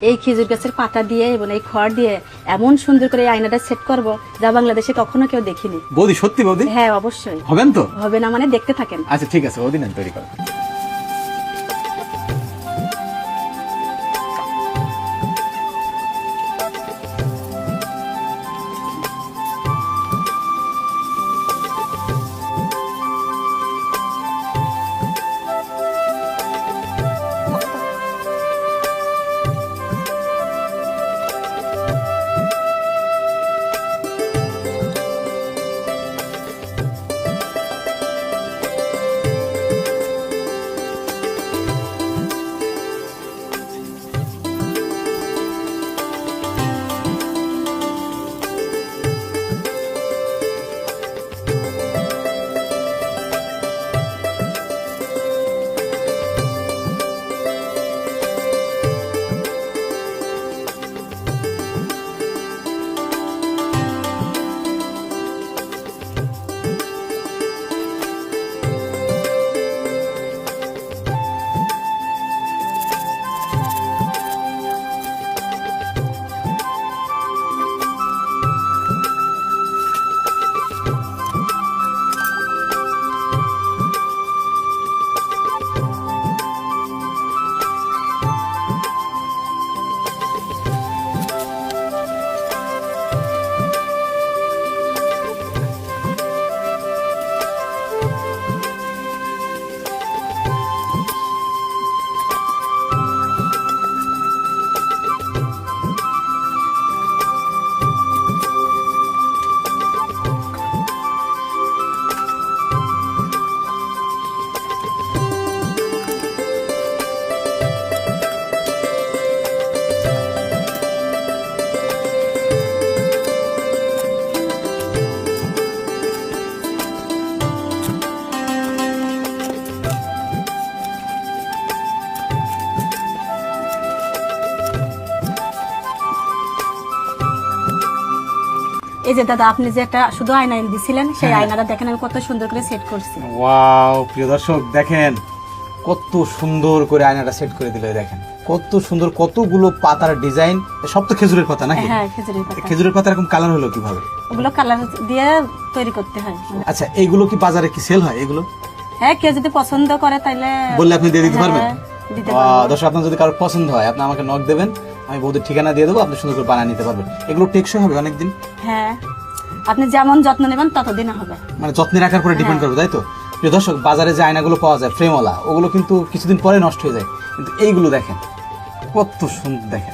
এই খেজুর গাছের পাতা দিয়ে এবং এই খড় দিয়ে এমন সুন্দর করে এই আয়নাটা সেট করব যা বাংলাদেশে কখনো কেউ দেখিনি। বৌদি সত্যি বৌদি? হ্যাঁ অবশ্যই হবেন তো? হবে না মানে দেখতে থাকেন। আচ্ছা ঠিক আছে, বৌদি নেন তৈরি করো। এই যে দাদা আপনি যে একটা শুধু আয়না দিছিলেন সেই আয়নাটা দেখেন আমি কত সুন্দর করে সেট করছি। ওয়াও, প্রিয় দর্শক দেখেন কত সুন্দর করে আয়নাটা সেট করে দিল। দেখেন কত সুন্দর, কতগুলো পাতার ডিজাইন। সব তো খেজুরের পাতা নাকি? হ্যাঁ খেজুরের পাতা। খেজুরের পাতা এরকম কালার হলো কিভাবে? ওগুলো কালার দিয়ে তৈরি করতে হয়। আচ্ছা এইগুলো কি বাজারে কি সেল হয় এগুলো? হ্যাঁ কেউ যদি পছন্দ করে তাহলে বললে আপনি দিয়ে দিতে পারবেন? দিতে পারবো। দর্শক আপনার যদি কারো পছন্দ হয় আপনি আমাকে নক দেবেন, আমি বৌদির ঠিকানা দিয়ে দেবো, আপনি সুন্দর করে বানিয়ে নিতে পারবেন। এগুলো টেকসই হবে অনেকদিন? হ্যাঁ আপনি যেমন যত্ন নেবেন ততদিন হবে। মানে যত্নে রাখার পরে ডিপেন্ড করবে, তাই তো? প্রিয় দর্শক বাজারে যে আয়নাগুলো পাওয়া যায় ফ্রেমওয়ালা, ওগুলো কিন্তু কিছুদিন পরে নষ্ট হয়ে যায়, কিন্তু এইগুলো দেখেন কত সুন্দর। দেখেন